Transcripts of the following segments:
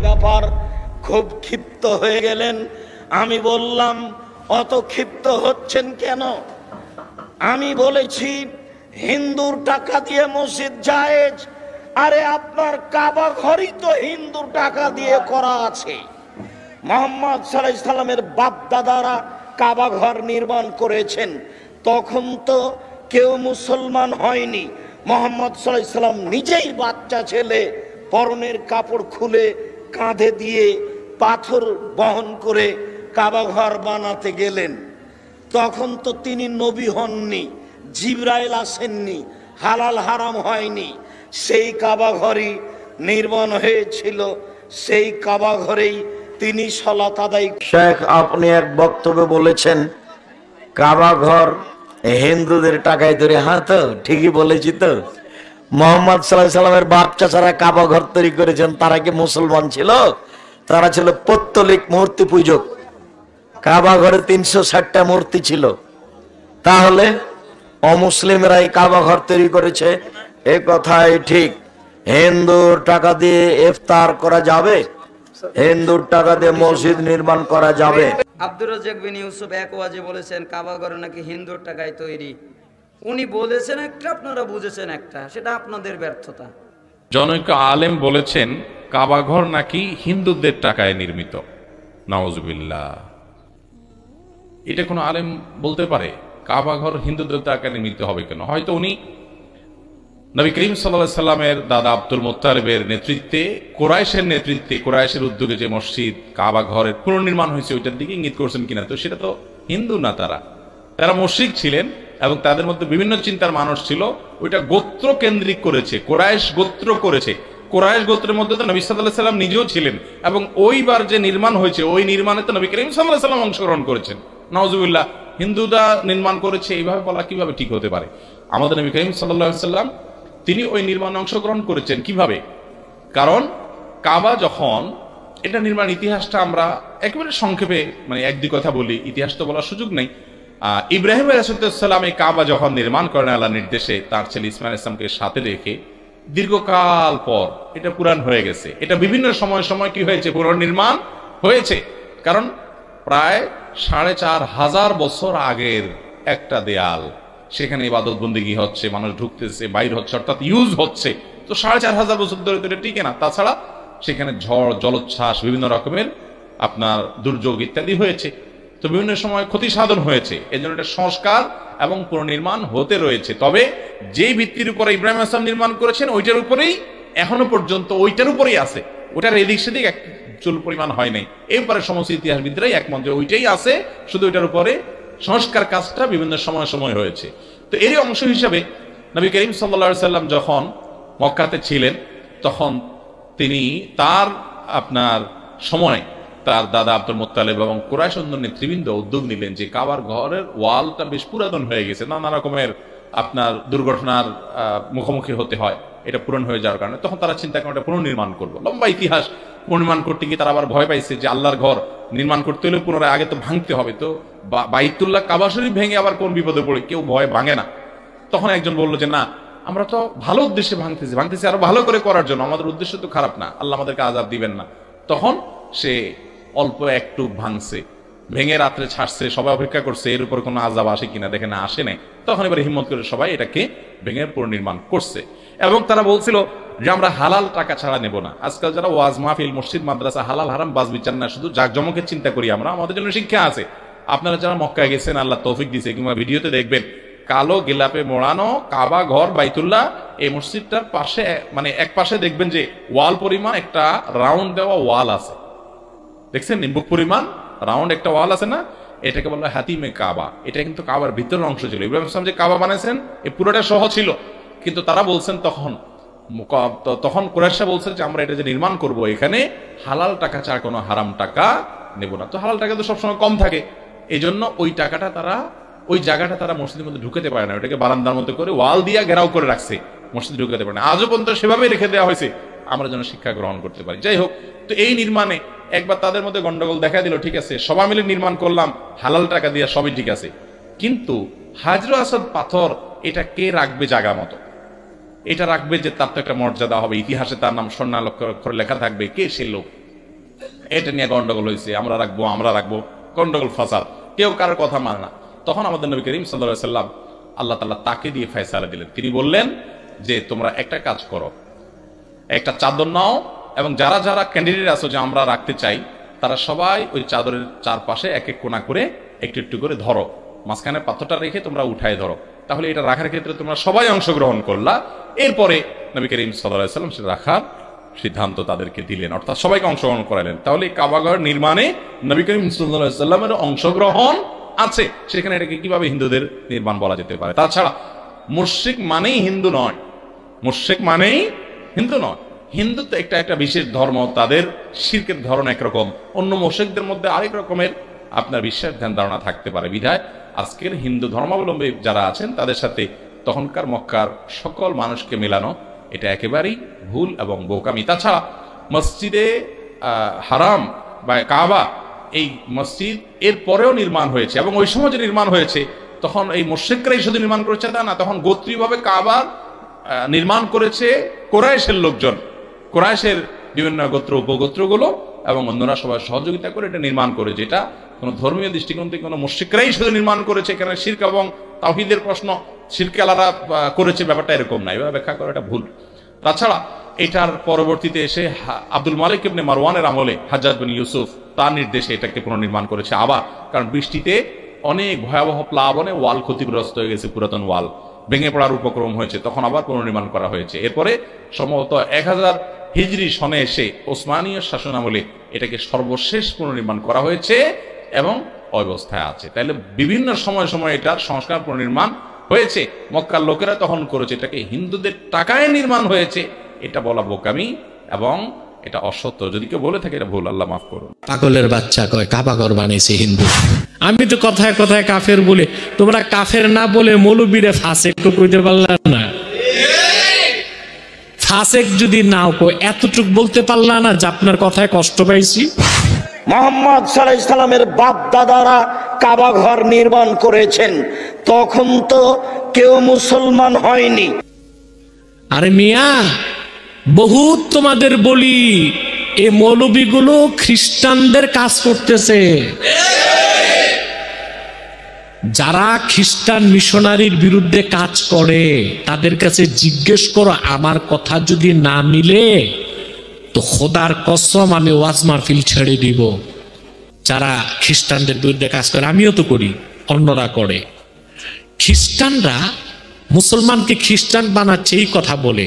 ব্যাপার। খুব ক্ষিপ্ত হয়ে গেলেন। আমি বললাম, অত ক্ষিপ্ত হচ্ছেন কেন? আমি বলেছি হিন্দুর টাকা দিয়ে মসজিদ জায়েজ। আরে আপনার কাবা ঘরই তো হিন্দুর টাকা দিয়ে করা আছে। মুহাম্মদ সাল্লাল্লাহু আলাইহি সাল্লামের বাপ দাদারা কাবা ঘর নির্মাণ করেছেন, তখন তো কেউ মুসলমান হয়নি। মুহাম্মদ সাল্লাল্লাহু আলাইহি সাল্লাম নিজেই বাচ্চা ছেলে, পরনের কাপড় খুলে কাঁধে দিয়ে পাথর বহন করে কাবা ঘর বানাতে গেলেন। তখন তো তিনি নবী হননি, জিবরাইল আসেননি, হালাল হারাম হয়নি। সেই কাবা ঘরই নির্মাণ হয়েছিল, সেই কাবা ঘরেই তিনি সালাত আদায়। শেখ, আপনি এক বক্তব্যে বলেছেন কাবা ঘর হিন্দুদের টাকায় তৈরি। হ্যাঁ, তো ঠিকই বলেছি তো। মুহাম্মদ সাল্লাল্লাহু আলাইহি সাল্লামের বাপ চাচারা কাবা ঘর তৈরি করেছেন, তারা কি মুসলমান ছিল? তারা ছিল পৌত্তলিক মূর্তি পূজক। কাবা ঘরে 360টা মূর্তি ছিল। তাহলে অমুসলিমরাই কাবা ঘর তৈরি করেছে, এ কথাই ঠিক। হিন্দুর টাকা দিয়ে ইফতার করা যাবে? হিন্দুর টাকা দিয়ে মসজিদ নির্মাণ করা যাবে? আব্দুর রাজ্জাক বিন ইউসুফ এক ওয়াজে বলেছেন কাবা ঘর নাকি হিন্দুর টাকায় তৈরি। উনি বলেছেন একটা, আপনারা বুঝেছেন একটা, সেটা আপনাদের ব্যর্থতা। জনৈক আলেম বলেছেন কাবা ঘর নাকি হিন্দুদের টাকায় নির্মিত। নাউজুবিল্লাহ। এটা কোনো আলেম বলতে পারে? কাবা ঘর হিন্দুদের টাকায় নির্মিত হবে কেন? হয়তো উনি নবী করিম সাল্লাল্লাহু আলাইহি সাল্লামের দাদা আব্দুল মুত্তালিবের নেতৃত্বে, কুরাইশের নেতৃত্বে, কুরাইশের উদ্যোগে যে মসজিদ কাবা ঘরের পুনর্নির্মাণ হয়েছে ওইটার দিকে ইঙ্গিত করছেন কিনা। তো সেটা তো হিন্দু না, তারা মুশরিক ছিলেন এবং তাদের মধ্যে বিভিন্ন চিন্তার মানুষ ছিল। ওইটা গোত্র কেন্দ্রিক করেছে, কুরাইশ গোত্র করেছে। কুরাইশ গোত্রের মধ্যে তো নবী সাল্লাল্লাহু আলাইহি সাল্লাম নিজেও ছিলেন এবং ওইবার যে নির্মাণ হয়েছে ওই নির্মাণে তো নবী করিম সাল্লাল্লাহু আলাইহি সাল্লাম অংশগ্রহণ করেছেন। নাউজুবিল্লাহ। হিন্দুরা নির্মাণ করেছে এইভাবে বলা কিভাবে ঠিক হতে পারে? আমাদের নবী করিম সাল্লাল্লাহু আলাইহি সাল্লাম তিনি ওই নির্মাণে অংশগ্রহণ করেছেন। কিভাবে? কারণ কাবা যখন, এটা নির্মাণ ইতিহাসটা আমরা একেবারে সংক্ষেপে মানে এক দুই কথা বলি, ইতিহাস তো বলার সুযোগ নেই। ইব্রাহিম আলাইহিসসালাম এই কাবা যখন নির্মাণ করেন আল্লাহর নির্দেশে, তার ছেলে ইসমাইল ইসলামকে সাথে রেখে, দীর্ঘকাল পর এটা পুরান হয়ে গেছে। এটা বিভিন্ন সময় সময় কি হয়েছে? পুনর্নির্মাণ হয়েছে। কারণ প্রায় 4500 বছর আগের একটা দেয়াল, সেখানে ইবাদত বন্দেগী হচ্ছে, মানুষ ঢুকতেছে, বাইর হচ্ছে, অর্থাৎ ইউজ হচ্ছে। তো 4500 বছর ধরে তো এটা টিকে না। তাছাড়া সেখানে ঝড়, জলোচ্ছ্বাস, বিভিন্ন রকমের আপনার দুর্যোগ ইত্যাদি হয়েছে। তো বিভিন্ন সময় ক্ষতি সাধন হয়েছে। এই জন্য এটা সংস্কার এবং পুনর্নির্মাণ হতে রয়েছে। তবে যেই ভিত্তির উপরে ইব্রাহিম আসলাম নির্মাণ করেছেন ওইটার উপরেই এখনো পর্যন্ত, ওইটার উপরেই আছে। ওটার এদিক সেদিক এক চুল পরিমাণ হয় নাই। এরপরে সমস্ত ইতিহাসবিদরাই একমত যে ওইটাই আছে, শুধু ওইটার উপরে সংস্কার কাজটা বিভিন্ন সময় সময় হয়েছে। তো এরই অংশ হিসাবে নবী করিম সাল্লাল্লাহু আলাইহি সাল্লাম যখন মক্কাতে ছিলেন, তখন তিনি তার আপনার সময় তার দাদা আব্দুল মুত্তালিব এবং কুরাইশ নেতৃবৃন্দ উদ্যোগ নিলেন যে কাবার ঘরের ওয়ালটা বেশ পুরাতন হয়ে গেছে, নানা রকমের আপনার দুর্ঘটনার মুখোমুখি হতে হয় এটা পূরণ হয়ে যাওয়ার কারণে। তখন তারা চিন্তা করেন এটা পুনর্নির্মাণ করবো। লম্বা ইতিহাস। পুনর্নির্মাণ করতে গিয়ে তারা আবার ভয় পাইছে যে আল্লাহর ঘর নির্মাণ করতে হলে পুনরায় আগে তো ভাঙতে হবে। তো বাইতুল্লাহ কাবা শরীফ ভেঙে আবার কোন বিপদে পড়ে? কেউ ভয় ভাঙে না। তখন একজন বললো যে না, আমরা তো ভালো উদ্দেশ্যে ভাঙতেছি আরো ভালো করে করার জন্য, আমাদের উদ্দেশ্য তো খারাপ না, আল্লাহ আমাদেরকে আযাব দিবেন না। তখন সে অল্প একটু ভাঙছে, ভেঙে রাত্রে ছাড়ছে, সবাই অপেক্ষা করছে এর উপর কোনো আযাব আসে কিনা, দেখে না আসে নাই। তখন এবার হিম্মত করে সবাই এটাকে ভেঙে পুনর্নির্মাণ করছে। এবং তারা বলছিল যে আমরা হালাল টাকা ছাড়া নেব না। আজকাল যারা ওয়াজ মাহফিল, মসজিদ, মাদ্রাসা হালাল হারাম বাজ বিচার না, শুধু জাকজমকের চিন্তা করি আমরা, আমাদের জন্য শিক্ষা আছে। আপনারা যারা মক্কায় গেছেন, আল্লাহ তৌফিক দিয়েছে, কিংবা ভিডিওতে দেখবেন কালো গিলাপে মোড়ানো কাবা ঘর বাইতুল্লাহ, এই মসজিদটার পাশে মানে এক পাশে দেখবেন যে ওয়াল পরিমাণ একটা রাউন্ড দেওয়া ওয়াল আছে। দেখছেন নিম্বুক পরিমাণ রাউন্ড একটা ওয়াল আছে না? এটাকে বলা হয় হাতিমে কাবা। এটা কিন্তু কাবার ভিতরের অংশ ছিল। ইব্রাহিম ইসলাম যে কাবা বানাইছেন এই পুরোটা সহ ছিল, কিন্তু তারা বলছেন তখন কুরাইশরা বলছেন যে আমরা এটা যে নির্মাণ করব এখানে হালাল টাকা ছাড়া কোনো হারাম টাকা নেব না। তো হালাল টাকা তো সবসময় কম থাকে, এই জন্য ওই টাকাটা তারা, ওই জায়গাটা তারা মসজিদের মধ্যে ঢুকাতে পারে না। ওটাকে বারান্দার মধ্যে করে ওয়াল দিয়ে ঘেরাও করে রাখছে, মসজিদে ঢুকাতে পারে না। আজও পর্যন্ত সেভাবে রেখে দেওয়া হয়েছে আমরা যেন শিক্ষা গ্রহণ করতে পারি। যাই হোক, তো এই নির্মাণে একবার তাদের মধ্যে গন্ডগোল দেখা দিল। ঠিক আছে, সবাই মিলে নির্মাণ করলাম হালাল টাকা দিয়ে, সবই ঠিক আছে, কিন্তু হাজর আসাদ পাথর এটা কে রাখবে জায়গা মতো? এটা রাখবে যে তার তো একটা মর্যাদা হবে, ইতিহাসে তার নাম স্বর্ণাক্ষরে লেখা থাকবে, কে সে লোক? এটা নিয়ে গন্ডগোল হয়েছে, আমরা রাখবো, গন্ডগোল ফাসাদ, কেউ কারোর কথা মানে না। তখন আমাদের নবী করিম সাল্লাল্লাহু আলাইহি সাল্লাম আল্লাহ তাআলা তাকে দিয়ে ফয়সালা দিলেন। তিনি বললেন যে তোমরা একটা কাজ করো, একটা চাদর নাও এবং যারা যারা ক্যান্ডিডেট আছো যে আমরা রাখতে চাই, তারা সবাই ওই চাদরের চারপাশে এক এক কোণা করে একটু একটু করে ধরো, মাঝখানে পাথরটা রেখে তোমরা উঠায় ধরো, তাহলে এটা রাখার ক্ষেত্রে তোমরা সবাই অংশগ্রহণ করলা। এরপরে নবী করিম সাল্লাল্লাহু আলাইহি সাল্লাম সেটা রাখার সিদ্ধান্ত তাদেরকে দিলেন, অর্থাৎ সবাইকে অংশগ্রহণ করালেন। তাহলে কাবাঘর নির্মাণে নবী করিম সাল্লাল্লাহু আলাইহি সাল্লামের অংশগ্রহণ আছে, সেখানে এটাকে কিভাবে হিন্দুদের নির্মাণ বলা যেতে পারে? তাছাড়া মুশরিক মানেই হিন্দু নয়, মুশরিক মানেই হিন্দু নয়। হিন্দু তো একটা বিশেষ ধর্ম, তাদের শিরকের ধরন একরকম, অন্য মুশরিকদের মধ্যে আরেক রকমের আপনার বিশ্বাস ধ্যান ধারণা থাকতে পারে। বিধায় আজকের হিন্দু ধর্মাবলম্বী যারা আছেন তাদের সাথে তখনকার মক্কার সকল মানুষকে মেলানো এটা একেবারেই ভুল এবং বোকামি। তাছাড়া মসজিদে হারাম বা কাবা, এই মসজিদ এর পরেও নির্মাণ হয়েছে এবং ওই সময় যে নির্মাণ হয়েছে তখন এই মুশরিকরাই শুধু নির্মাণ করেছে তা না, তখন গোত্রীয়ভাবে কাবা নির্মাণ করেছে কুরাইশের লোকজন, কুরাইশের বিভিন্ন গোত্র উপগোত্রগুলো এবং অন্যরা সবাই সহযোগিতা করে এটা নির্মাণ করে, যেটা কোনো ধর্মীয় দৃষ্টিকোণ থেকে কোনো মুশরিকরাই শুধু নির্মাণ করেছে। এখানে শিরক এবং তাওহীদের প্রশ্ন, শিরকে আলাদা করেছে, ব্যাপারটা এরকম না, এভাবে ব্যাখ্যা করাটা ভুল। তাছাড়া এটার পরবর্তীতে এসে আব্দুল মালিক ইবনে মারওয়ানের আমলে হাজ্জাজ বিন ইউসুফ তার নির্দেশে এটাকে পুনর্নির্মাণ করেছে আবার, কারণ বৃষ্টিতে অনেক ভয়াবহ প্লাবনে ওয়াল ক্ষতিগ্রস্ত হয়ে গেছে, পুরাতন ওয়াল ভেঙে পড়ার উপক্রম হয়েছে, তখন আবার পুনর্নির্মাণ করা হয়েছে। এরপরে সম্ভবত 1000 হিজরি সনে এসে ওসমানীয় শাসন আমলে এটাকে সর্বশেষ পুনর্নির্মাণ করা হয়েছে এবং অবস্থায় আছে। তাহলে বিভিন্ন সময় সময় এটার সংস্কার পুনর্নির্মাণ হয়েছে। মক্কার লোকেরা তখন করেছে, এটাকে হিন্দুদের টাকায় নির্মাণ হয়েছে, এটা বলা বোকামি এবং এটা অসত্য। যদি কেউ বলে থাকে এটা ভুল, আল্লাহ মাফ করুন। পাগলের বাচ্চা কয় কাবাঘর বানাইছে হিন্দু। আমি তো কথায় কথায় কাফের বলে, তোমরা কাফের না বলে মৌলবীরে ফাসেক তো কইতে পারলাম না। ফাসেক যদি নাও কো, এতটুক বলতে পারলা না যে আপনার কথায় কষ্ট পাইছি। মুহাম্মদ সাল্লাল্লাহু আলাইহি সাল্লামের বাপ দাদারা কাবা ঘর নির্মাণ করেছেন, তখন তো কেউ মুসলমান হয়নি। আরে মিয়া, বহুত তোমাদের বলি, এই মৌলবীগুলো খ্রিস্টানদের কাজ করতেছে। যারা খ্রিস্টান মিশনারির বিরুদ্ধে কাজ করে তাদের কাছে জিজ্ঞেস করো, আমার কথা যদি না মিলে তো খোদার কসম আমি ওয়াজ মাহফিল ছেড়ে দিব। যারা খ্রিস্টানদের বিরুদ্ধে কাজ করে, আমিও তো করি, অন্যরা করে। খ্রিস্টানরা মুসলমানকে খ্রিস্টান বানাচ্ছে এই কথা বলে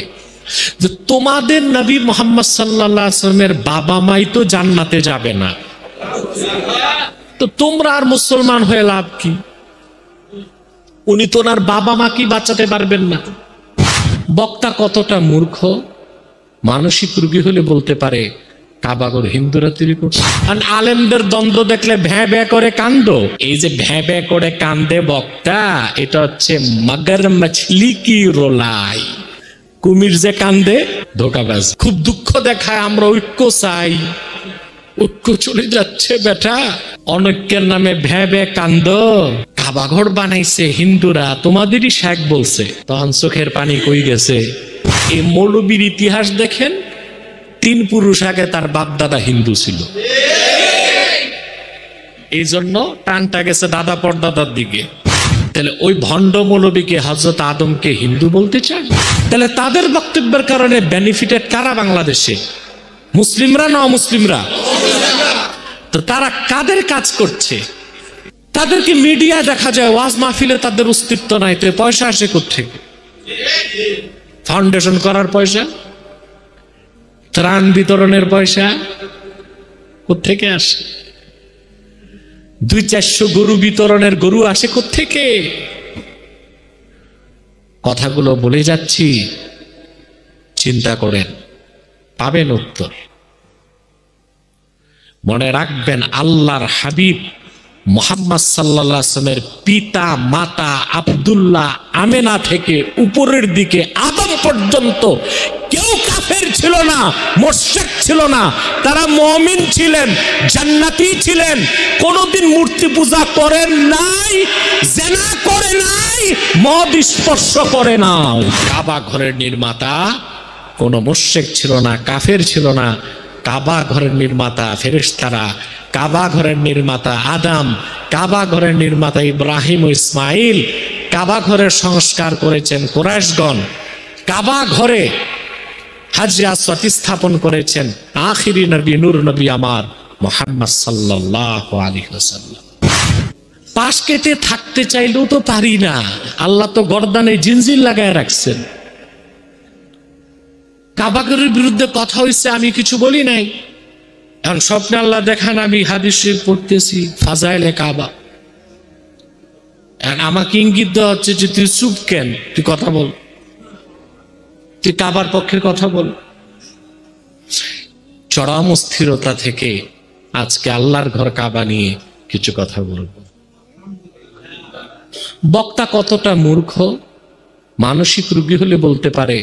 যে তোমাদের নবী মুহাম্মদ সাল্লাল্লাহু আলাইহি ওয়াসাল্লামের বাবা মাই তো জান্নাতে যাবে না, তো তোমরা আর মুসলমান হয়ে লাভ কি? উনি তো ওনার বাবা মা কি বাঁচাতে পারবেন না। বক্তা কতটা মূর্খ, মানসিক রোগী হলে বলতে পারে কাবাঘর হিন্দুরা তৈরি করছে। আর আলেমদের দ্বন্দ্ব দেখলে ভ্যাঁ ভ্যাঁ করে কান্দ। এই যে ভ্যাঁ ভ্যাঁ করে কান্দে বক্তা, এটা হচ্ছে মগর মছলি কি রোলাই। কুমির যে কান্দে ধোকাবাজ। খুব দুঃখ দেখায়, আমরা ঐক্য চাই, ঐক্য চলে যাচ্ছে বেটা। অনৈক্যের নামে ভ্যাঁ ভ্যাঁ কান্দ। কাবাঘর বানাইছে হিন্দুরা, তোমাদেরই শেখ বলছে, তখন চোখের পানি কই গেছে। এই মৌলবীর ইতিহাস দেখেন, 3 পুরুষ আগে তার বাপ দাদা হিন্দু ছিল, এই জন্য টানটা গেছে দাদা পরদাদার দিকে। তাহলে ওই ভণ্ড মৌলবীকে হযরত আদমকে হিন্দু বলতে চায়? তাহলে তাদের বক্তব্যের কারণে বেনিফিটেড কারা বাংলাদেশে? মুসলিমরা না অমুসলিমরা? তো তারা কাদের কাজ করছে? তাদেরকে মিডিয়া দেখা যায়, ওয়াজ মাহফিলে তাদের অস্তিত্ব নাই, তো পয়সা আসে কোত্থেকে? ফাউন্ডেশন করার পয়সা, ত্রাণ বিতরণের পয়সা কোত্থেকে আসে? 200-400 গরু বিতরণের গরু আসে কোত্থেকে? কথাগুলো বলে যাচ্ছি, চিন্তা করেন, পাবেন উত্তর। মনে রাখবেন, আল্লাহর হাবিব মুহাম্মদ সাল্লাল্লাহু আলাইহি ওয়াসাল্লামের পিতা মাতা আব্দুল্লাহ আমেনা থেকে উপরের দিকে আদম পর্যন্ত কেউ কাফের ছিল না, মুশরিক ছিল না। তারা মুমিন ছিলেন, জান্নাতি ছিলেন, কোনদিন মূর্তি পূজা করেন নাই, জিনা করে নাই, মদ স্পর্শ করে নাই। কাবা ঘরের নির্মাতা কোনো মুশরিক ছিল না, কাফের ছিল না। কাবা ঘরের নির্মাতা ফেরেশতারা, কাবা ঘরের নির্মাতা আদম, কাবা ঘরের নির্মাতা ইব্রাহিম ও ইসমাইল, কাবা ঘরের সংস্কার করেছেন কুরাইশগণ, কাবা ঘরে হাজরে আসওয়াদ স্থাপন করেছেন আখিরি নবী নূর নবী আমার মুহাম্মদ সাল্লাল্লাহু আলাইহি ওয়াসাল্লাম। পাশ কেটে থাকতে চাইলেও তো পারি না, আল্লাহ তো গর্দানে জিনজির লাগায় রাখছেন। কাবা ঘরের বিরুদ্ধে কথা হয়েছে, আমি কিছু বলি নাই। এখন স্বপ্নে আল্লাহ দেখান, আমি হাদিস শরীফ পড়তেছি ফাজাইলে কাবা, আমাকে ইঙ্গিত দেওয়া হচ্ছে যে তুই চুপ কেন, তুই কথা বল, তুই কাবার পক্ষের কথা বল। চরম অস্থিরতা থেকে আজকে আল্লাহর ঘর কাবা নিয়ে কিছু কথা বলবো। বক্তা কতটা মূর্খ, মানসিক রোগী হলে বলতে পারে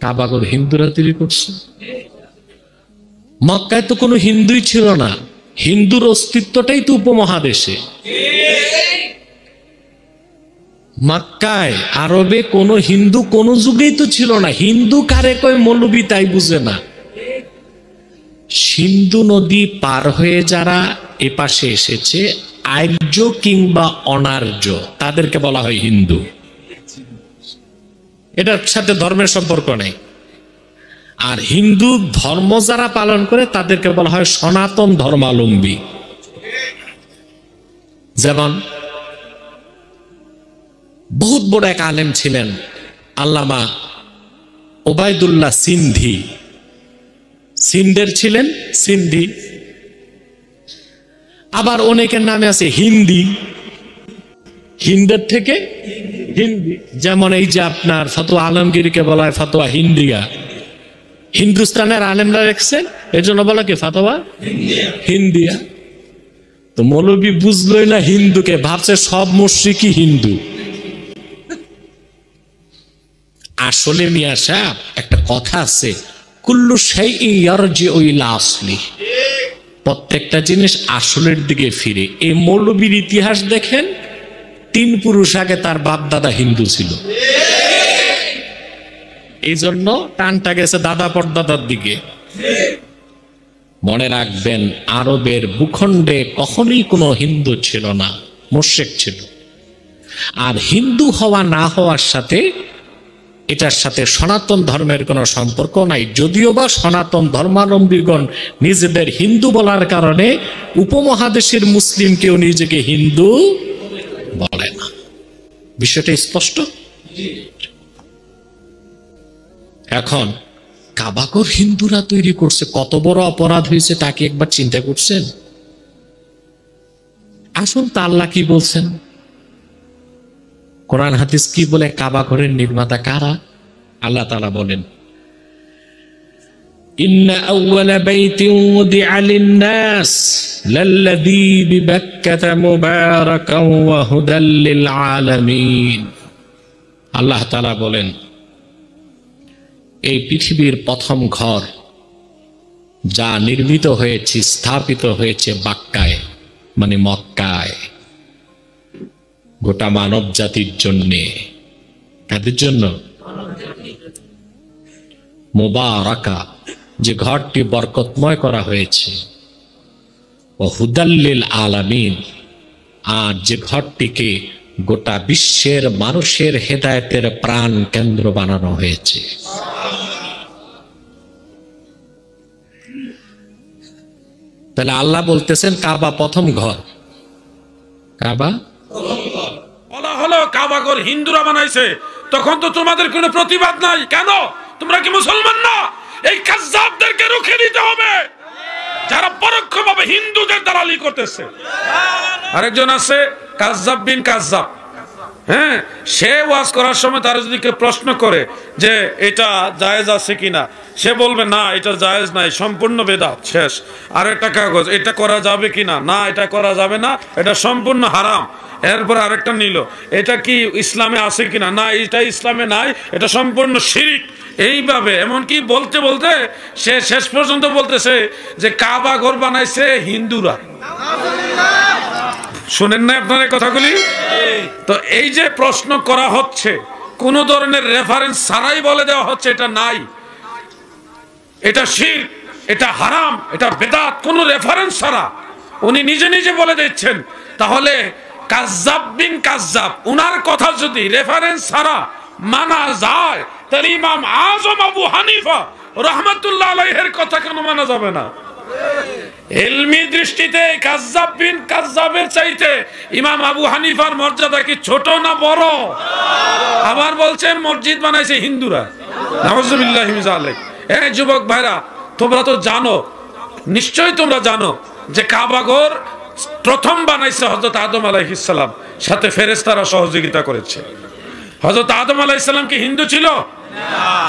কাবা ঘর হিন্দুরা তৈরি করছে। মক্কায় তো কোনো হিন্দুই ছিল না, হিন্দুর অস্তিত্বটাই তো উপমহাদেশে। মক্কায় আরবে কোনো হিন্দু কোনো যুগেই তো ছিল না। হিন্দু কারে কয় মৌলবি তাই বুঝে না। সিন্ধু নদী পার হয়ে যারা এপাশে এসেছে, আর্য কিংবা অনার্য, তাদেরকে বলা হয় হিন্দু। এটার সাথে ধর্মের সম্পর্ক নেই। আর হিন্দু ধর্ম যারা পালন করে তাদেরকে বলা হয় সনাতন ধর্মাবলম্বী। যেমন বহুত বড় এক আলেম ছিলেন আল্লামা ওবায়দুল্লাহ সিন্ধি, সিন্ধের ছিলেন সিন্ধি। আবার অনেকের নামে আছে হিন্দি, হিন্দের থেকে হিন্দি। যেমন এই যে আপনার ফতোয়া আলমগীরকে বলা হয় ফতোয়া হিন্দিয়া, হিন্দুস্তানের আলেমরা রেখেছেন, এর জন্য বলা কি ফতোয়া হিন্দিয়া। তো মৌলবী বুঝলই না হিন্দুকে, ভাবছে সব মুশরিকই হিন্দু। আসলে মিয়া সাহেব একটা কথা আছে, কুল্লু শাইইন ইয়ারজিউ ইলা আসলি, প্রত্যেকটা জিনিস আসলের দিকে ফিরে। এই মৌলবীর ইতিহাস দেখেন, 3 পুরুষ আগে তার বাপ দাদা হিন্দু ছিল, এই জন্য টানটা গেছে দাদা পরদাদার দিকে। মনে রাখবেন, আরবের ভূখণ্ডে কখনোই কোনো হিন্দু ছিল না, মুশরিক ছিল। আর হিন্দু হওয়া না হওয়ার সাথে এটার সাথে সনাতন ধর্মের কোনো সম্পর্ক নাই। যদিও বা সনাতন ধর্মাবলম্বীগণ নিজেদের হিন্দু বলার কারণে উপমহাদেশের মুসলিম কেউ নিজেকে হিন্দু বলে না। বিষয়টা স্পষ্ট। এখন কাবাঘর হিন্দুরা তৈরি করছে, কত বড় অপরাধ হয়েছে তাকে একবার চিন্তা করছেন? আসুন তা আল্লাহ কি বলছেন, কোরআন হাদিস কি বলে, কাবা ঘরের নির্মাতা কারা? আল্লাহ তাআলা বলেন, ইন্না আউওয়ালা বাইতিন উদিআ লিন-নাস লাল্লাযী বিবাক্কাতা মুবারাকান ওয়া হুদাল লিল আলামিন। আল্লাহ তাআলা বলেন, এই পৃথিবীর প্রথম ঘর যা নির্মিত হয়েছে, স্থাপিত হয়েছে বাক্কায়, মানে মক্কায়, গোটা মানব জাতির জন্যে। কাদের জন্য? মুবারাকা, যে ঘরটি বরকতময় করা হয়েছে, ও হুদাল্লিল আলামিন, আর যে ঘরটিকে গোটা বিশ্বের মানুষের হেদায়েতের প্রাণ কেন্দ্র বানানো হয়েছে। তাহলে আল্লাহ বলতেছেন কাবা প্রথম ঘর। কাবা বলা হলো কাবা ঘর হিন্দুরা বানাইছে, তখন তো তোমাদের কোনো প্রতিবাদ নাই। কেন? তোমরা কি মুসলমান না? এই কাযযাবদেরকে রুখে দিতে হবে, যারা পরোক্ষভাবে হিন্দুদের দালালি করতেছে। আরেকজন আছে কাযযাব বিন কাযযাব, হ্যাঁ, সে ওয়াজ করার সময় তার যদি কেউ প্রশ্ন করে যে এটা জায়েজ আছে কিনা, সে বলবে না এটা জায়েজ নাই, সম্পূর্ণ বেদাত, শেষ। আর একটা কাগজ, এটা করা যাবে কিনা, না এটা করা যাবে না, এটা সম্পূর্ণ হারাম। এরপর আরেকটা নিল, এটা কি ইসলামে আছে কিনা, না এটা ইসলামে নাই, এটা সম্পূর্ণ শিরিক। এইভাবে এমনকি বলতে বলতে সে শেষ পর্যন্ত বলতেছে যে কাবা ঘর বানাইছে হিন্দুরা। শুনেন না আপনার কথাগুলি? তো এই যে প্রশ্ন করা হচ্ছে, কোন ধরনের রেফারেন্স ছাড়াই বলে দেওয়া হচ্ছে এটা নাই, এটা শিরক। এটা হারাম, এটা বেদাত, কোন রেফারেন্স ছাড়া উনি নিজে নিজে বলে দিচ্ছেন। তাহলে কাজ্জাব বিন কাজ্জাব উনার কথা যদি রেফারেন্স ছাড়া মানা যায়, তাহলে ইমাম আজম আবু হানিফা রাহমাতুল্লাহ আলাইহির কথা কেন মানা যাবে না? ইলমি দৃষ্টিতে কাজ্জাব বিন কাজ্জাবের চাইতে ইমাম আবু হানিফার মর্যাদা কি ছোট না বড়? আবার বলছেন মসজিদ বানাইছে হিন্দুরা, নাউজুবিল্লাহি মিন যালিক। এই যুবক ভাইরা, তোমরা তো জানো, নিশ্চয়ই তোমরা জানো যে কাবাঘর প্রথম বানাইছে হযরত আদম আলাইহিস সালাম, সাথে ফেরেশতারা সহযোগিতা করেছে। হযরত আদম আলাইহিস সালাম কি হিন্দু ছিল?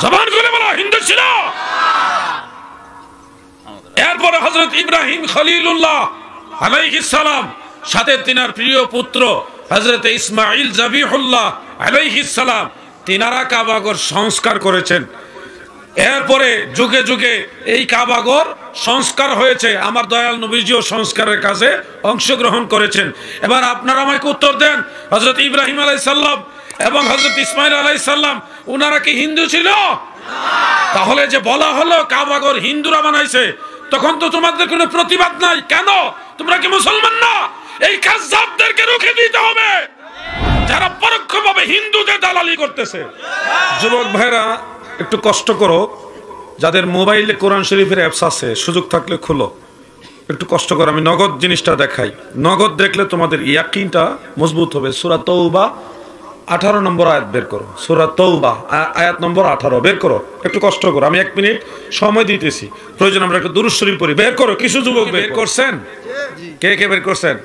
জবান খুলে বলো, হিন্দু ছিল? এরপরে হযরত ইব্রাহিম খলিলুল্লাহ আলাইহিস সালাম, সাথে তিনার প্রিয় পুত্র হযরত ইসমাঈল জাবিহুল্লাহ আলাইহিস সালাম, তিনারা কাবাঘর সংস্কার করেছেন। এরপরে যুগে যুগে এই কাবাঘর সংস্কার হয়েছে। আমার দয়াল নবীজিও সংস্কারের কাজে অংশগ্রহণ করেছেন। এবার আপনারা আমাকে উত্তর দেন, হযরত ইব্রাহিম আলাইহিস সালাম এবং হযরত ইসমাঈল আলাইহিস সালাম ওনারা কি হিন্দু ছিল? তাহলে যে বলা হলো কাবাঘর হিন্দুরা বানাইছে, তখন তো তোমাদের কোনো প্রতিবাদ নাই। কেন? তোমরা কি মুসলমান না? এই কাজ্জাবদেরকে রুখে দিতে হবে, যারা পরোক্ষভাবে হিন্দুদের দালালি করতেছে। যুবক ভাইরা, একটু কষ্ট করো, যাদের মোবাইলে কোরআন শরীফের অ্যাপস আছে, সুযোগ থাকলে খুলো, একটু কষ্ট করো। আমি নগদ জিনিসটা দেখাই, নগদ দেখলে তোমাদের ইয়াকিনটা মজবুত হবে। সূরা তওবা 18 নম্বর আয়াত বের করো। সূরা তওবা আয়াত নম্বর 18 বের করো, একটু কষ্ট করো। আমি 1 মিনিট সময় দিতেছি, প্রয়োজন আমরা একটু দুরূদ শরীফ পড়ি। বের করো। কিছু যুবক বের করছেন? কে কে বের করছেন?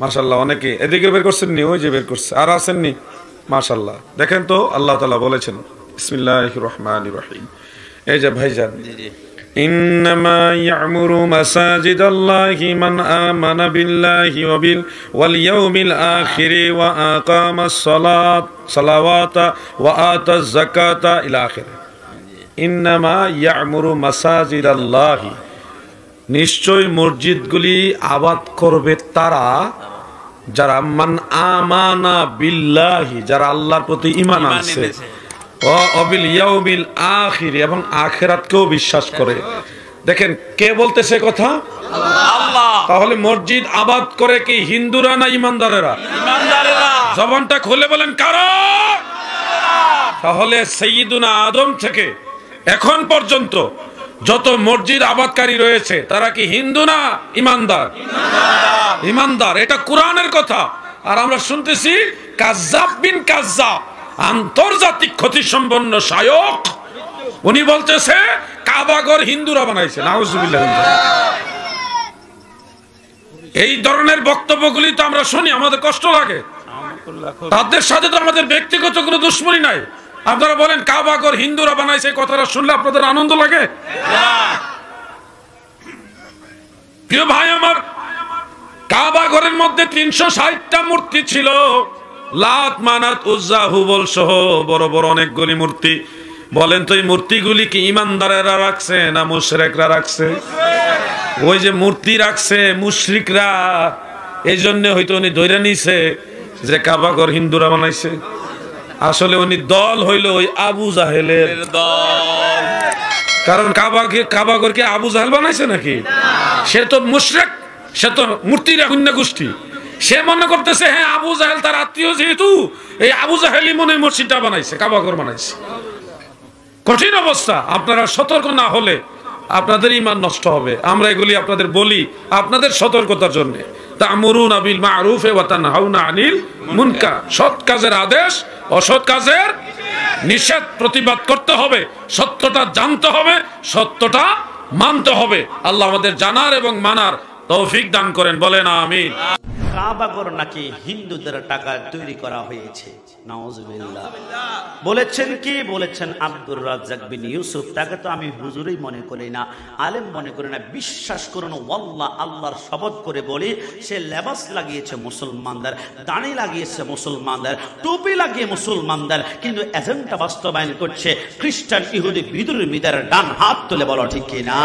মাশাআল্লাহ, অনেকে। এদিকে বের করছেন নি? ওই যে বের করছে। আর আছেন নি? মাশাআল্লাহ। দেখেন তো, আল্লাহ তাআলা বলেছেন বিসমিল্লাহির রহমানির রহিম। এই যে ভাইজান, ইন্নামা ইয়া'মুরু মাসাজিদাল্লাহি মান আমানা বিল্লাহি ওয়াল ইয়াউমিল আখিরি ওয়া আকামাস সালাওয়াতা ওয়া আতাজ যাকাতা ইলা আখির। ইন্নামা ইয়া'মুরু মাসাজিদাল্লাহি, নিশ্চয় মসজিদগুলি আবাদ করবে তারা যারা মান আমানা বিল্লাহি, যারা আল্লাহর প্রতি ঈমান আনছে, ওয়া বিল ইয়াউমিল আখির, এবং আখিরাতকেও বিশ্বাস করে। দেখেন কে বলতেছে কথা? আল্লাহ। তাহলে মসজিদ আবাদ করে কি হিন্দুরা না ঈমানদারেরা? ঈমানদারেরা। জবানটা খুলে বলেন কারা? তাহলে সাইয়্যিদুনা আদম থেকে এখন পর্যন্ত যত মসজিদ আবাদকারী রয়েছে তারা কি হিন্দু না ঈমানদার? ঈমানদার। এটা কোরআনের কথা। আর আমরা শুনতেছি কাজ্জাব বিন কাজ্জাব, আন্তর্জাতিক ক্ষতিসম্পন্ন শায়ক, উনি বলতেছে কাবাঘর হিন্দুরা বানাইছে। নাউজুবিল্লাহ। এই ধরনের বক্তব্যগুলি তো আমরা শুনি, আমাদের কষ্ট লাগে। তাদের সাথে তো আমাদের ব্যক্তিগত কোনো দুশ্মনী নাই। আপনারা বলেন কাবাঘর হিন্দুরা বানাইছে, কথাটা শুনলে আপনাদের আনন্দ লাগে? প্রিয় ভাই আমার, কাবাঘরের মধ্যে 360টা মূর্তি ছিল। লাত, মানাত, উজ্জা, হুবল সহ বড় বড় অনেকগুলি মূর্তি। বলেন তো এই মূর্তিগুলি কি ঈমানদারেরা রাখছে না মুশরিকরা রাখছে? ওই যে মূর্তি রাখছে মুশরিকরা, এই জন্য হয়তো উনি ধরে নিছে যে কাবাঘর হিন্দুরা বানাইছে। আসলে উনি দল হইল ওই আবু জাহেলের দল। কারণ কাবাঘর কি আবু জাহেল বানাইছে নাকি? সে তো মুশরিক, সে তো মূর্তির শূন্য গোষ্ঠী। সে মনে করতেছে হ্যাঁ আবু জাহেল তার আত্মীয়, যেহেতু এই আবু জাহেলই মনে মসজিদটা বানাইছে, কাবাঘর বানাইছে। কঠিন অবস্থা। আপনারা সতর্ক না হলে আপনাদের ঈমান নষ্ট হবে। আমরা এগুলি আপনাদের বলি আপনাদের সতর্কতার জন্য। তা'মুরুনা বিল মা'রুফ ওয়া তানহাউনা আনিল মুনকার, সৎ কাজের আদেশ, অসৎ কাজের নিষেধ। প্রতিবাদ করতে হবে, সত্যটা জানতে হবে, সত্যটা মানতে হবে। আল্লাহ আমাদের জানার এবং মানার তৌফিক দান করেন, বলেন আমিন। কাবাঘর নাকি হিন্দুদের টাকায় তৈরি করা হয়েছে। নাউজুবিল্লাহ। বলেছেন কি? বলেছেন আব্দুর রাজ্জাক বিন ইউসুফ। তাকে তো আমি হুজুরই মনে করি না, আলেম মনে করি না। বিশ্বাস করুন, ওয়াল্লাহ, আল্লাহর শপথ করে বলি, সে লেবাস লাগিয়েছে মুসলমানদের, দাড়ি লাগিয়েছে মুসলমানদের, টুপি লাগিয়ে মুসলমানদের, কিন্তু এজেন্ডা বাস্তবায়ন করছে খ্রিস্টান, ইহুদি, বিধর্মীদের। ডান হাত তুলে বলো ঠিক কিনা?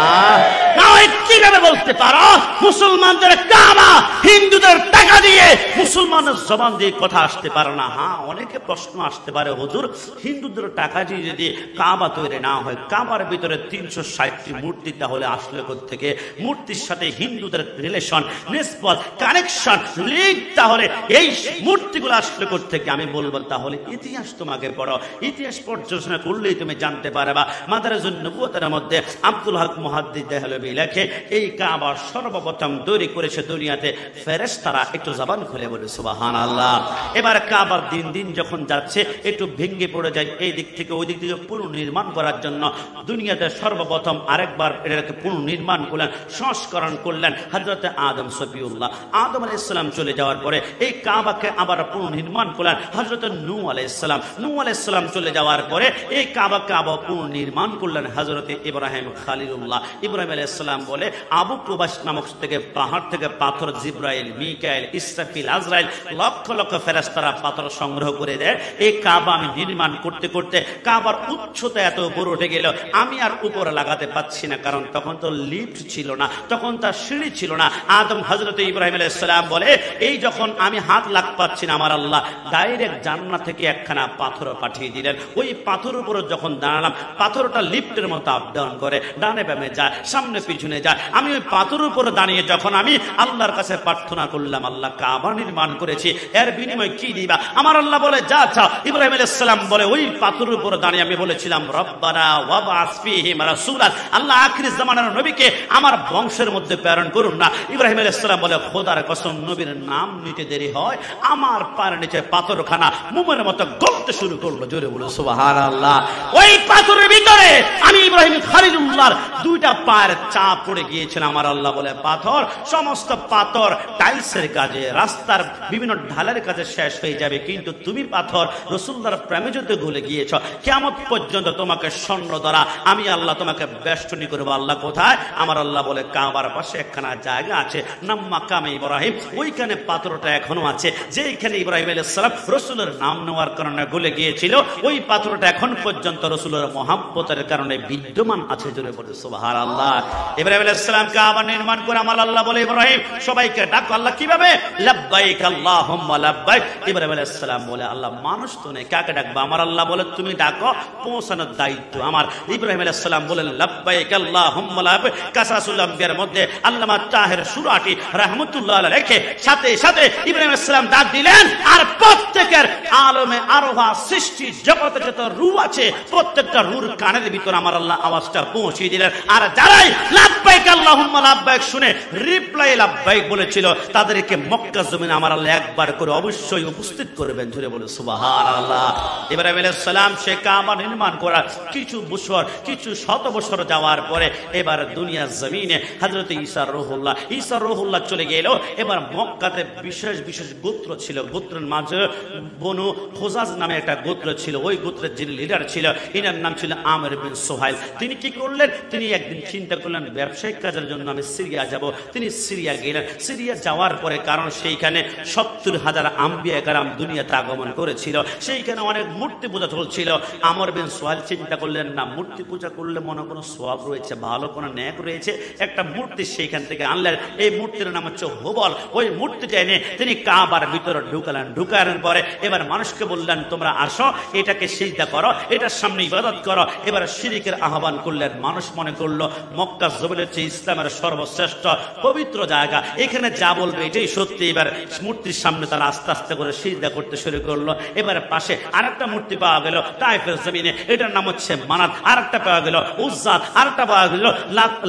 কিভাবে বলতে বলতে পারো মুসলমানদের কাবা হিন্দুদের টাকা দিয়ে মুসলমানের জবান দিয়ে কথা আসতে পারে না? হ্যাঁ, অনেকে প্রশ্ন আসতে পারে, হুজুর হিন্দুদের টাকা দিয়ে যদি কাবা তৈরি না হয়, কাবার ভিতরে 360টি মূর্তি তাহলে আসলে থেকে মূর্তির সাথে হিন্দুদের রিলেশন, নিসবত, কানেকশন, লিঙ্ক তাহলে এই মূর্তিগুলো আসলে থেকে? আমি বলবো তাহলে ইতিহাস তোমাকে পড়ো, ইতিহাস পর্যালোচনা করলেই তুমি জানতে পারবা। মাদারিজুন নবুওয়াতের মধ্যে আব্দুল হক মুহাদ্দিস দেহলভী লেখে, এই কাবা সর্বপ্রথম তৈরি করেছে দুনিয়াতে ফেরেশতারা। একটু জবান খুলে বলে সুবহানাল্লাহ। এবার কাবার দিন দিন যখন যাচ্ছে একটু ভেঙে পড়ে যায়, এই দিক থেকে ওই দিক থেকে পুনর্নির্মাণ করার জন্য দুনিয়াতে সর্বপ্রথম আরেকবার এটাকে পুনর্নির্মাণ করলেন, সংস্করণ করলেন হযরত আদম সফিউল্লাহ। আদম আলাইহিস সালাম চলে যাওয়ার পরে এই কাবাকে আবার পুনর্নির্মাণ করলেন হযরত নূহ আলাইহিস সালাম। নূহ আলাইহিস সালাম চলে যাওয়ার পরে এই কাবাকে আবার পুনর্নির্মাণ করলেন হযরত ইব্রাহিম খলিলুল্লাহ। ইব্রাহিম আলাইহিস সালাম বলে আবু কুবাস নামক থেকে পাহাড় থেকে পাথর জিবরাইল, মিকাইল, ইসরাফিল, আজরাইল লক্ষ লক্ষ ফেরেশতারা পাথর সংগ্রহ করে দেয়। এই কাবা আমি নির্মাণ করতে করতে কাবার উচ্চতা এত উপরে উঠে গেল, আমি আর উপরে লাগাতে পাচ্ছি না, কারণ তখন তো লিফট ছিল না, তখন তার সিঁড়ি ছিল না। আদম হযরত ইব্রাহিম আলাইহিস সালাম বলে এই যখন আমি হাত লাগ পাচ্ছি না, আমার আল্লাহ ডাইরেক্ট জান্নাত থেকে একখানা পাথর পাঠিয়ে দিলেন। ওই পাথরের উপরে যখন দাঁড়ালাম, পাথরটা লিফটের মতো আপ ডাউন করে, ডানে বামে যায়, সামনে পিছনে যায়। আমি ওই পাথরের উপরে দাঁড়িয়ে যখন আমি আল্লাহর কাছে প্রার্থনা করলাম, আল্লাহ কাবা নির্মাণ করেছি, এর বিনিময়ে কি দিবা? আমার আল্লাহ বলে যা চাও। ইব্রাহিম আলাইহিস সালাম বলে ওই পাথরের উপরে দাঁড়িয়ে আমি বলেছিলাম রব্বানা ওয়াবআস ফীহিম রাসূলান, আল্লাহ আখির জামানার নবীকে আমার বংশের মধ্যে প্রেরণ করুন না। ইব্রাহিম আলাইহিস সালাম বলে খোদার কসম, নবীর নাম নিতে দেরি হয়, আমার পায়ের নিচে পাথরখানা মোমের মতো গলতে শুরু করলো। জোরে বলো সুবহানাল্লাহ। ওই পাথরের ভিতরে আমি ইব্রাহিম খলিলুল্লাহর দুইটা পায়ের চাপ পড়ে গিয়েছিল। আমার আল্লাহ বলে পাথর, সমস্ত পাথর টাইলসের কাজে, রাস্তার বিভিন্ন ঢালের কাজে শেষ হয়ে যাবে, কিন্তু তুমি পাথর রাসূলুল্লাহর প্রেমে যদি গলে গিয়েছ, কিয়ামত পর্যন্ত তোমাকে স্বর্ণ দ্বারা আমি আল্লাহ তোমাকে বেষ্টনী করব। আল্লাহ কোথায়? আমার আল্লাহ বলে কাবার পাশে একখানা জায়গা আছে, নাম মাকামে ইব্রাহিম, ওইখানে পাথরটা এখনো আছে, যেখানে ইব্রাহিম আলাইহিস সালাম রাসূলের নাম নেওয়ার কারণে গলে গিয়েছিল, ওই পাথরটা এখন পর্যন্ত রাসূলের মহব্বতের কারণে বিদ্যমান আছে। জোরে বলে সুবহানাল্লাহ। ইব্রাহিম আলাইহিস সালাম কাবা নির্মাণ করে আমার আল্লাহ বলে ইব্রাহিম সবাইকে ডাকো। আল্লাহ কিভাবে? লাব্বাইক আল্লাহুম্মা লাব্বাইক। ইব্রাহিম আলাইহিস সালাম বলে আল্লাহ মানুষ তো নেই, কাকে ডাকবো? আমার আল্লাহ বলে তুমি ডাকো, পৌঁছানোর দায়িত্ব আমার। ইব্রাহিম আলাইহিস সালাম বলে লাব্বাইক আল্লাহুম্মা লাব্বাইক। কাসাসুল আম্বিয়ার মধ্যে আল্লামা তাহের সুরাটি রাহমাতুল্লাহ আলাইহি রেখে সাথে সাথে ইব্রাহিম আলাইহিস সালাম ডাক দিলেন, আর প্রত্যেকের আলমে আরোহা সৃষ্টি জগতে যত রূহ আছে প্রত্যেকটা রূহর কানের ভিতর আমার আল্লাহ আওয়াজটা পৌঁছে দিলেন। আর যারাই লাব্বাইক আল্লাহুম্মা লাব্বাইক শুনে রিপ্লাই লাব্বাইক বলেছিল, তাদেরকে মক্কা জমিনে আমার আল্লাহ একবার করে অবশ্যই উপস্থিত করবেন। জোরে বলে সুবহানাল্লাহ। ইব্রাহিম আলাইহিস সালাম সে কাবা নির্মাণ করার কিছু বছর, কিছু শত বছর যাওয়ার পরে এবার দুনিয়ার জমিনে হযরত ঈসা রূহুল্লাহ চলে গেল। এবার মক্কাতে বিশেষ বিশেষ গোত্র ছিল, গোত্রের মাঝে বনু খুজাজ নামে একটা গোত্র ছিল। ওই গোত্রের যিনি লিডার ছিল, এনার নাম ছিল আমির বিন সুহাইল। তিনি কি করলেন? তিনি একদিন চিন্তা করলেন ব্যবসায়িক কাজের জন্য আমি সিরিয়া যাব। তিনি সিরিয়া গেলেন। সিরিয়া যাওয়ার পরে, কারণ সেইখানে 70,000 আম্বিয়া কেরাম দুনিয়াতে আগমন করেছিল, সেইখানে অনেক মূর্তি পূজা চলছিল। আমির বিন সুহাইল চিন্তা করলেন না, মূর্তি পূজা করলে মনে কোনো সওয়াব রয়েছে, ভালো কোনো নেক রয়েছে, একটা মূর্তি সেইখান থেকে আনলেন। এই মূর্তির নাম হচ্ছে হুবল। ওই মূর্তিটা এনে তিনি কাবার ভিতরে ঢুকালেন। ঢুকানোর পরে এবার মানুষকে বললেন তোমরা আসো, এটাকে সিজদা করো, এটার সামনে ইবাদত করো। এবার শিরকের আহ্বান করলেন। মানুষ মনে করলো মক্কা জমিনের চেয়ে ইসলামের সর্বশ্রেষ্ঠ পবিত্র জায়গা, এখানে যা বলবে এটাই সত্যি। এবার মূর্তির সামনে তারা আস্তে আস্তে করে সিজদা করতে শুরু করলো। এবার পাশে আরেকটা মূর্তি পাওয়া গেল তায়েফের জমিনে, এটার নাম হচ্ছে মানাত। আরেকটা পাওয়া গেল উজ্জাত, আরেকটা পাওয়া গেল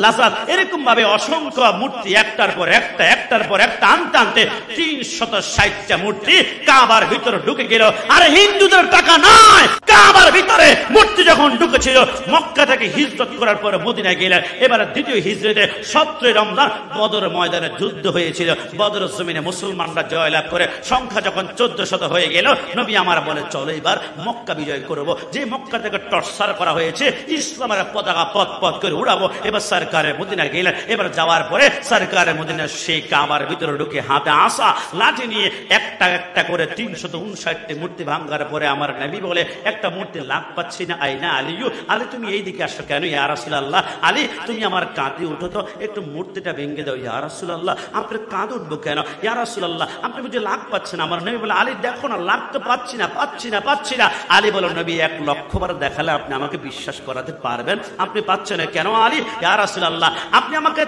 লাজাত। এরকম ভাবে অসংখ্য মূর্তি একটার পর একটা, একটার পর একটা আনতে আনতে 360টা মূর্তি কাবার ভিতরে ঢুকে গেল। আর হিন্দুদের টাকা নয়, কাবার ভিতরে মূর্তি যখন ঢুকেছিল, মক্কা থেকে হিজরত করার পরে মদিনায় গেলেন। এবার দ্বিতীয় হিজরতে 17 রমজান বদর ময়দানে যুদ্ধ হয়েছিল। বদর জমিনে মুসলমানরা জয়লাভ করে সংখ্যা যখন 1400 হয়ে গেল, নবী আমার বলে চলো এবার মক্কা বিজয় করব। যে মক্কা থেকে টর্চার করা হয়েছে, ইসলামের পতাকা পথ পথ করে উড়াবো। এবার সরকারে মদিনা গেলেন। এবার যাওয়ার পরে সরকারে মদিনা সেই কাবার ভিতরে ঢুকে হাতে আসা লাঠি নিয়ে একটা একটা করে 359টি মূর্তি ভাঙ্গার পরে আমার নবী বলে, একটা মূর্তি লাভ পাচ্ছি না, আইনা আলিয়ু, আলী তুমি এইদিকে আসো কেন? ইয়া রাসূলুল্লাহ, আলী তুমি আমার কাঁধে উঠো তো, একটু মূর্তিটা ভেঙে দাও। ইয়া রাসূলুল্লাহ, আপনার কাঁধে উঠবো কেন? ইয়া রাসূলুল্লাহ, আপনি বুঝে লাভ পাচ্ছেন? আমার নবী বলে, আলী দেখো না, লাভ তো পাচ্ছি না, পাচ্ছি না, পাচ্ছি না। আলী বলো, নবী 1 লক্ষ বার দেখালে আপনি আমাকে বিশ্বাস করাতে পারবেন? আপনি পাচ্ছেন না কেন আলী? ইয়া রাসূলুল্লাহ, আপনি আমাকে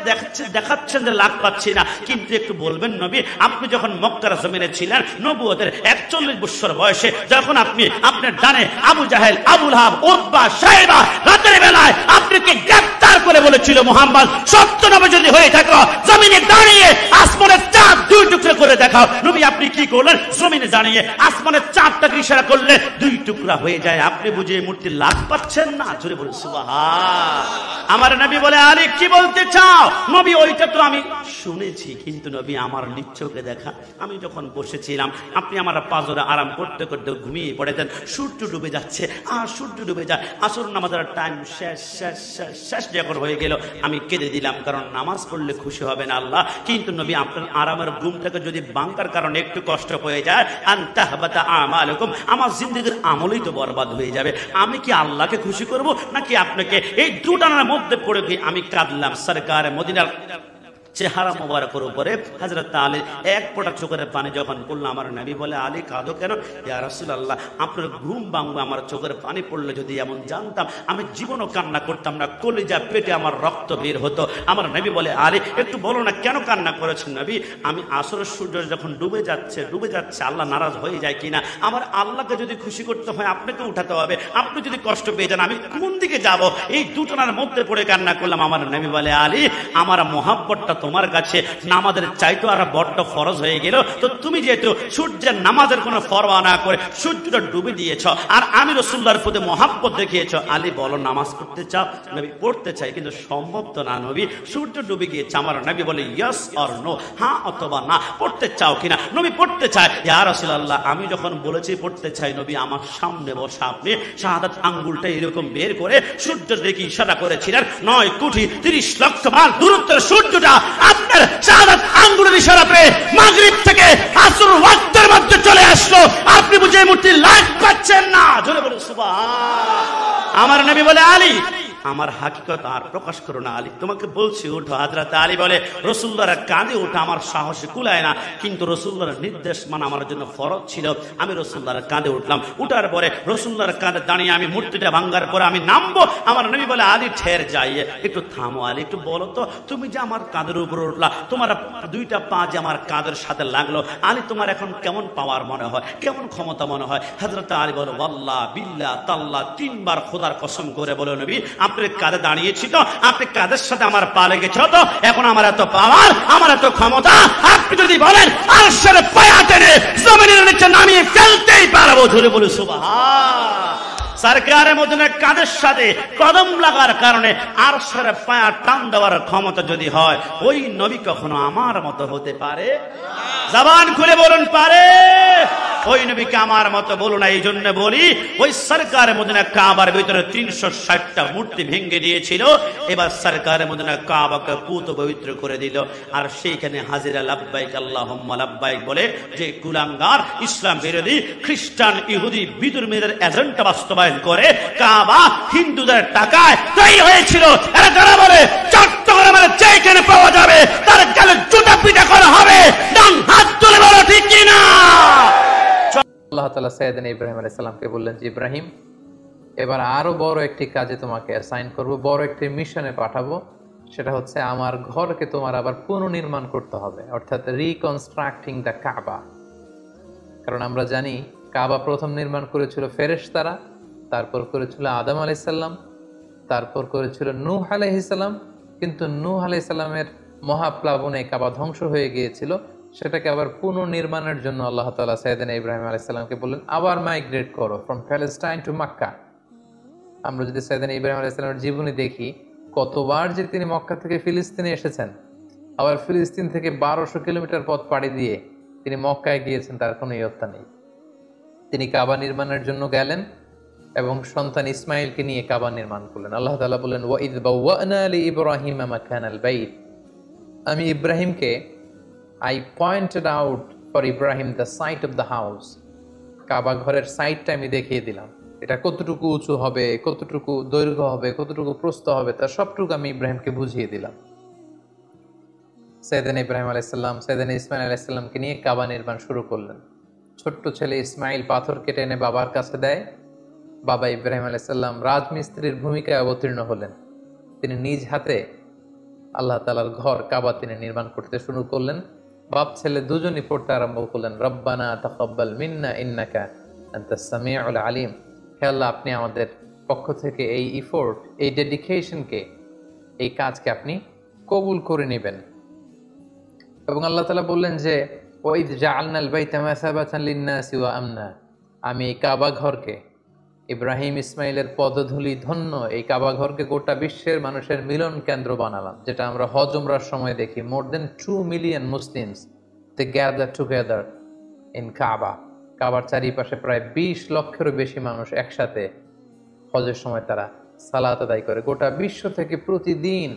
দেখাচ্ছেন যে লাভ পাচ্ছি না, কিন্তু একটু বলবেন নবী, আপনি যখন মক্কার জমিনে ছিলেন নবুয়তের 41 বছর বয়সে, যখন আপনি আপনার ডানে আবু জাহেল, আবু লাহাব, উতবা, শাইবা রাতের বেলায় আপনাকে গ্রেফতার করে বলেছিল, মুহাম্মদ সত্য নবী যদি হয়ে থাকো জমিনে দাঁড়িয়ে আসমানের চাঁদ 2 টুকরো করে দেখাও। নবী আপনি কি করলেন? জমিনে দাঁড়িয়ে আসমানের চাঁদটাকে ইশারা করলে 2 টুকরা হয়ে যায়। আপনি বুঝে মূর্তি লাভ পাচ্ছেন না? জোরে বলুন সুবহান। আমার নবী বলে, আলী কি বলতে চাও? নবী ওইটা তো আমি শুনেছি, কিন্তু নবী আমার নিজ চোখে দেখা। আমি যখন বসেছিলাম, আপনি আমার পাজরে আরাম করতে করতে ঘুমিয়ে পড়েছেন। সূর্য ডুবে যাচ্ছে, আর সূর্য ডুবে যায়, আসর নামাজের টাইম শেষ শেষ শেষ শেষ যখন হয়ে গেল, আমি কেঁদে দিলাম, কারণ নামাজ পড়লে খুশি হবেন আল্লাহ। কিন্তু নবী আপনার আরামের ঘুমটাকে যদি ভাঙার কারণে একটু কষ্ট হয়ে যায়, আনতাহবাতা আমালুকুম, আমার জিন্দেগীর আমলই তো বরবাদ হয়ে যাবে। আমি কি আল্লাহকে খুশি করব নাকি আপনাকে? এই দুটানার মধ্যে পড়ে গিয়ে আমি কাঁদলাম। সরকার মদিনার চেহারা মোবারকের উপরে হযরত আলী 1 ফোঁটা চোখের পানি যখন পড়লো, আমার নবী বলে, আলী কাঁদো কেন? ইয়া রাসূলুল্লাহ, আপনার ঘুম ভাঙবে আমার চোখের পানি পড়লে যদি এমন জানতাম, আমি জীবনও কান্না করতাম না, কলিজা পেটে আমার রক্ত বের হতো। আমার নবী বলে, আলী একটু বলো না কেন কান্না করেছেন? নবী, আমি আসরের সূর্য যখন ডুবে যাচ্ছে আল্লাহ নারাজ হয়ে যায় কিনা? আমার আল্লাহকে যদি খুশি করতে হয় আপনাকে উঠাতে হবে। আপনি যদি কষ্ট পেয়ে যান আমি কোন দিকে যাব? এই দুটোনার মধ্যে পড়ে কান্না করলাম। আমার নবী বলে, আলী আমার মহাব্বতটা তোমার কাছে নামাজের চাইতো আর বড্ড ফরজ হয়ে গেল। তো তুমি যেহেতু সূর্যের নামাজের কোনো পরোয়া না করে সূর্যটা ডুবে দিয়েছ, আর আমি রাসূলুল্লাহর প্রতি মহাব্বত দেখিয়েছ, আলী বলো নামাজ পড়তে চাও? নবী, পড়তে চাই, কিন্তু সম্ভব তো না নবী, সূর্য ডুবে গিয়েছে। আমার নবী বলে, ইয়েস অর নো, হ্যাঁ অথবা না, পড়তে চাও কিনা? নবী, পড়তে চাই। ইয়া রাসূলুল্লাহ, আমি যখন বলেছি পড়তে চাই, নবী আমার সামনে বসা আপনি শাহাদাত আঙ্গুলটা এরকম বের করে সূর্যের দিকে ইশারা করেছিলেন। 9 কোটি 30 লক্ষ মাইল দূরত্বের সূর্যটা আপনার শাহাদাত আঙ্গুলের ইশারা পেয়ে মাগরিব থেকে আসর ওয়াক্তের মধ্যে চলে আসলো। আপনি বুঝে মূর্তি লাভ পাচ্ছেন না? জোরে বলুন সুবহান। আমার নবী বলে, আলী আমার হাকিকত আর প্রকাশ করো না, আলী তোমাকে বলছি উঠো। হযরত আলী বলে, রাসূলুল্লাহর কাঁধে ওঠা আমার সাহসে কুলায় না, কিন্তু রাসূলুল্লাহর নির্দেশ মানা আমার জন্য ফরজ ছিল। আমি রাসূলুল্লাহর কাঁধে উঠলাম। উঠার পরে রাসূলুল্লাহর কাঁধে দাঁড়িয়ে আমি মূর্তিটা ভাঙার পরে আমি নামবো। আমার নবী বলে, আলী ঠের যাই, একটু থামো আলী, একটু বলো তো, তুমি যে আমার কাঁধের উপর উঠলা, তোমার 2টা পা যে আমার কাঁধের সাথে লাগলো, আলী তোমার এখন কেমন পাওয়ার মনে হয়, কেমন ক্ষমতা মনে হয়? হযরত আলী বলে, ওয়াল্লাহ বিল্লাহ তাল্লাহ, 3 বার খোদার কসম করে বলে, নবী আপনি কাঁধে দাঁড়িয়েছি তো, আপনি কাঁধের সাথে আমার পা লেগেছ তো, এখন আমার এত পাওয়ার, আমার এত ক্ষমতা, আপনি যদি বলেন আরশের পায়া টেনে জমিনের নিচে নামিয়ে ফেলতেই পারবো। জোরে বলে সুবহান। সরকারে মদিনা কাঁধের সাথে কদম লাগার কারণে আরশের পায়া টান দেওয়ার ক্ষমতা যদি হয়, ওই নবী কখনো আমার মতো হতে পারে? জবান খুলে বলুন, পারে? ওই নবীকে আমার মতো বলুন না। এই জন্য বলি, ওই সরকারে মদিনা কাবার ভিতরে 360টা মূর্তি ভেঙে দিয়েছিল। এবার সরকারে মদিনা কাবাকে পুত পবিত্র করে দিল, আর সেইখানে হাজিরা লাব্বাইক আল্লাহুম্মা লাব্বাইক বলে যে কুলাঙ্গার, ইসলাম বিরোধী খ্রিস্টান, ইহুদি, বিধর্মীদের এজেন্ডা বাস্তবায়ন করে কাবা হিন্দুদের টাকায় তৈরি হয়েছিল। এরা যারা বলে চট্টগ্রামের যেখানে পাওয়া যাবে তার গালে জুতা পিটা করা হবে, ডান হাত তুলে বলো ঠিক কিনা? আল্লাহ তাআলা সাইয়েদনা ইব্রাহিম আলাইহিস সালামকে বললেন যে, ইব্রাহিম এবার আরো বড় একটি কাজে তোমাকে অ্যাসাইন করব, বড় একটি মিশনে পাঠাবো। সেটা হচ্ছে আমার ঘরকে তোমার আবার পুনর্নির্মাণ করতে হবে, অর্থাৎ রিকনস্ট্রাক্টিং দ্য কাবা। কারণ আমরা জানি কাবা প্রথম নির্মাণ করেছিল ফেরেশতারা, তারপর করেছিল আদম আলাইহিস সালাম, তারপর করেছিল নূহ আলাইহিস সালাম। কিন্তু নূহ আলাইহিস সালামের মহাপ্লাবনে কাবা ধ্বংস হয়ে গিয়েছিল। সেটাকে আবার পুনর্নির্মাণের জন্য আল্লাহ তাআলা সাইয়েদনা ইব্রাহিম আলাইহিস সালামকে বললেন, আবার মাইগ্রেট করো ফ্রম প্যালেস্টাইন টু মক্কা। আমরা যদি সাইয়েদনা ইব্রাহিম আলাইহিস সালামের জীবনী দেখি, কতবার যে তিনি মক্কা থেকে ফিলিস্তিনে এসেছেন, আবার ফিলিস্তিন থেকে 1200 কিলোমিটার পথ পাড়ি দিয়ে তিনি মক্কায় গিয়েছেন তার কোনো ইয়ত্তা নেই। তিনি কাবা নির্মাণের জন্য গেলেন এবং সন্তান ইসমাইলকে নিয়ে কাবা নির্মাণ করলেন। আল্লাহ তাআলা বলেন, ওয়াইদ বাওয়ানা লিইব্রাহিমা মাকানাল বাইত, আমি ইব্রাহিমকে I pointed out for Ibrahim the site of the house, কাবা ঘরের সাইটটা আমি দেখিয়ে দিলাম, এটা কতটুকু উঁচু হবে, কতটুকু দৈর্ঘ্য হবে, কতটুকু প্রস্থ হবে, তার সবটুকু আমি ইব্রাহিমকে বুঝিয়ে দিলাম। সাইয়েদনা ইব্রাহিম আলাইহিস সালাম সাইয়েদনা ইসমাইল আলাইহিস সালামকে নিয়ে কাবা নির্মাণ শুরু করলেন। ছোট্ট ছেলে ইসমাইল পাথর কেটে এনে বাবার কাছে দেয়। বাবা ইব্রাহিম আলাইহিস সালাম রাজমিস্ত্রির ভূমিকায় অবতীর্ণ হলেন। তিনি নিজ হাতে আল্লাহ তাআলার ঘর কাবা তিনি নির্মাণ করতে শুরু করলেন। বাপ ছেলে দুজনই পড়তে আরম্ভ করলেন, রব্বানা তাকাব্বাল মিন্না ইন্নাকা আনতাস সামিউল আলিম, হে আল্লাহ, আপনি আমাদের পক্ষ থেকে এই ইফোর্ট, এই ডেডিকেশনকে, এই কাজকে আপনি কবুল করে নেবেন। এবং আল্লাহ তাআলা বললেন যে ওয়াইদ জাআলনাল বাইতা মাসাবাতান লিন-নাসি ওয়া আমনা, আমি এই কাবা ঘরকে, ইব্রাহিম ইসমাইলের পদধূলি ধন্য এই কাবা ঘরকে গোটা বিশ্বের মানুষের মিলন কেন্দ্র বানালাম। যেটা আমরা হজ উমরার সময় দেখি, more than 2 million Muslims they gather together in Kaaba. কাবার চারিপাশে প্রায় 20 লক্ষেরও বেশি মানুষ একসাথে হজের সময় তারা সালাত আদায় করে। গোটা বিশ্ব থেকে প্রতিদিন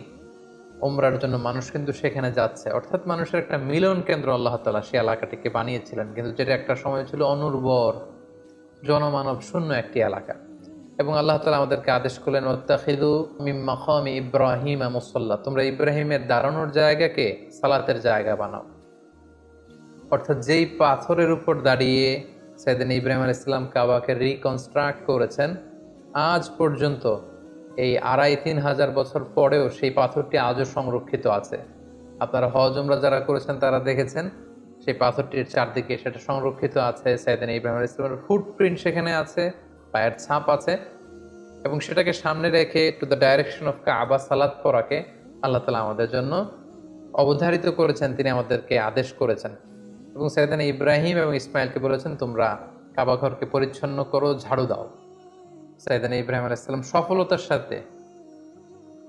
উমরার জন্য মানুষ কিন্তু সেখানে যাচ্ছে, অর্থাৎ মানুষের একটা মিলন কেন্দ্র আল্লাহ তাআলা সে এলাকাটিকে বানিয়েছিলেন, কিন্তু যেটা একটা সময় ছিল অনুর্বর, জনমানব শূন্য একটি এলাকা। এবং আল্লাহ তাআলা আমাদেরকে আদেশ করলেন, ওয়াত্তাখিযু মিন মাকামি ইব্রাহিম মুসাল্লা, তোমরা ইব্রাহিমের দাঁড়ানোর জায়গাকে সালাতের জায়গা বানাও। অর্থাৎ যেই পাথরের উপর দাঁড়িয়ে সাইয়েদনা ইব্রাহিম আলাইহিস সালাম কাবাকে রিকনস্ট্রাক্ট করেছেন, আজ পর্যন্ত এই 2500-3000 হাজার বছর পরেও সেই পাথরটি আজও সংরক্ষিত আছে। আপনারা হজ উমরা যারা করেছেন তারা দেখেছেন সেই পাথরটির চারদিকে সেটা সংরক্ষিত আছে। সাইয়েদনা ইব্রাহিম আলাইহিস সালামের ফুটপ্রিন্ট সেখানে আছে, পায়ের ছাপ আছে, এবং সেটাকে সামনে রেখে টু দ্য ডাইরেকশন অফ কাবা সালাত পড়াকে আল্লাহ তাআলা আমাদের জন্য অবধারিত করেছেন, তিনি আমাদেরকে আদেশ করেছেন। এবং সাইয়েদনা ইব্রাহিম এবং ইসমাইলকে বলেছেন, তোমরা কাবা ঘরকে পরিচ্ছন্ন করো, ঝাড়ু দাও। সাইয়েদনা ইব্রাহিম আলাইহিস সালাম সফলতার সাথে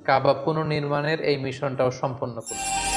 কাবা পুনর্নির্মাণের এই মিশনটাও সম্পন্ন করলেন।